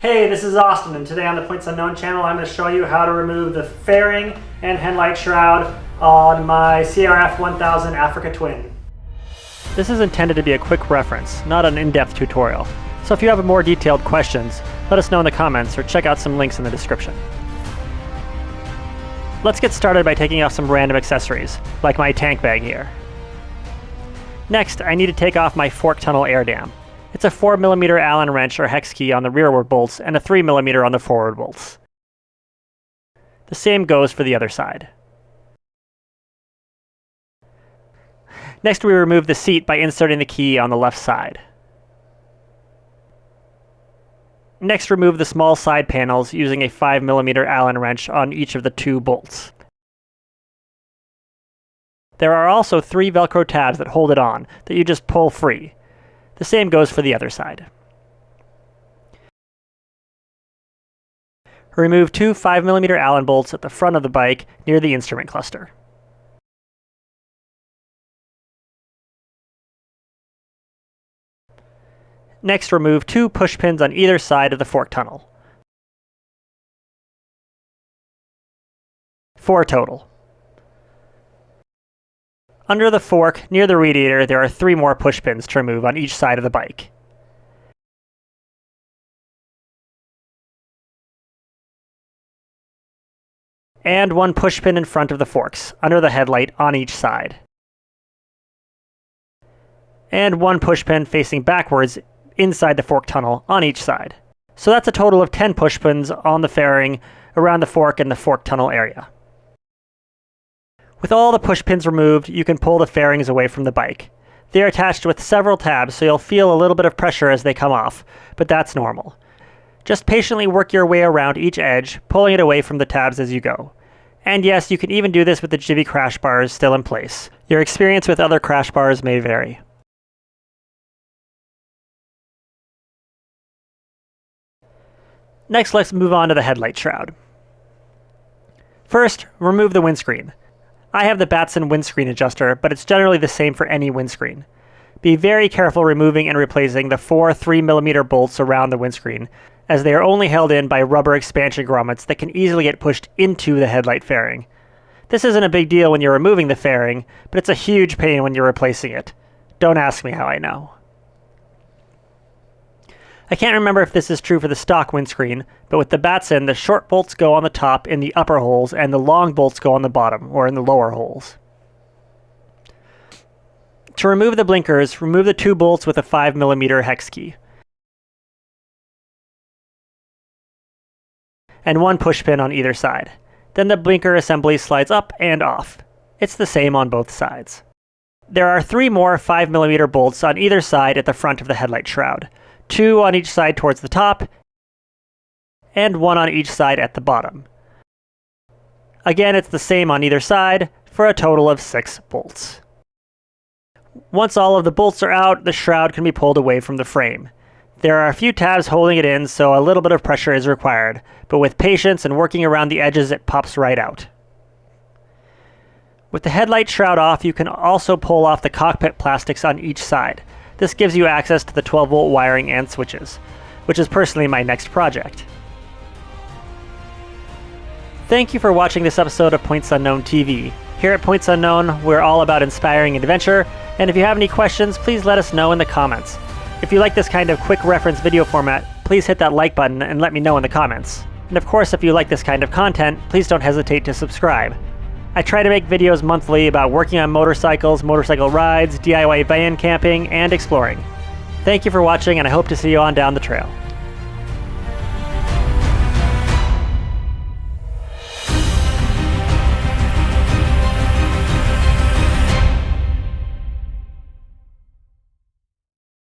Hey, this is Austin, and today on the Points Unknown channel I'm going to show you how to remove the fairing and headlight shroud on my CRF 1000 Africa Twin. This is intended to be a quick reference, not an in-depth tutorial. So if you have more detailed questions, let us know in the comments or check out some links in the description. Let's get started by taking off some random accessories, like my tank bag here. Next, I need to take off my fork tunnel air dam. It's a 4mm Allen wrench or hex key on the rearward bolts and a 3mm on the forward bolts. The same goes for the other side. Next, we remove the seat by inserting the key on the left side. Next, remove the small side panels using a 5mm Allen wrench on each of the two bolts. There are also 3 Velcro tabs that hold it on, that you just pull free. The same goes for the other side. Remove 2 5mm Allen bolts at the front of the bike near the instrument cluster. Next, remove 2 push pins on either side of the fork tunnel. 4 total. Under the fork, near the radiator, there are 3 more push pins to remove on each side of the bike. And 1 push pin in front of the forks, under the headlight on each side. And 1 push pin facing backwards inside the fork tunnel on each side. So that's a total of 10 push pins on the fairing around the fork and the fork tunnel area. With all the push pins removed, you can pull the fairings away from the bike. They are attached with several tabs, so you'll feel a little bit of pressure as they come off, but that's normal. Just patiently work your way around each edge, pulling it away from the tabs as you go. And yes, you can even do this with the Jivvy crash bars still in place. Your experience with other crash bars may vary. Next, let's move on to the headlight shroud. First, remove the windscreen. I have the Batson windscreen adjuster, but it's generally the same for any windscreen. Be very careful removing and replacing the 4 3mm bolts around the windscreen, as they are only held in by rubber expansion grommets that can easily get pushed into the headlight fairing. This isn't a big deal when you're removing the fairing, but it's a huge pain when you're replacing it. Don't ask me how I know. I can't remember if this is true for the stock windscreen, but with the Batson, the short bolts go on the top in the upper holes and the long bolts go on the bottom, or in the lower holes. To remove the blinkers, remove the 2 bolts with a 5mm hex key. And 1 push pin on either side. Then the blinker assembly slides up and off. It's the same on both sides. There are 3 more 5mm bolts on either side at the front of the headlight shroud. 2 on each side towards the top, and 1 on each side at the bottom. Again, it's the same on either side, for a total of 6 bolts. Once all of the bolts are out, the shroud can be pulled away from the frame. There are a few tabs holding it in, so a little bit of pressure is required, but with patience and working around the edges, it pops right out. With the headlight shroud off, you can also pull off the cockpit plastics on each side. This gives you access to the 12-volt wiring and switches, which is personally my next project. Thank you for watching this episode of Points Unknown TV. Here at Points Unknown, we're all about inspiring adventure, and if you have any questions, please let us know in the comments. If you like this kind of quick reference video format, please hit that like button and let me know in the comments. And of course, if you like this kind of content, please don't hesitate to subscribe. I try to make videos monthly about working on motorcycles, motorcycle rides, DIY van camping, and exploring. Thank you for watching, and I hope to see you on down the trail.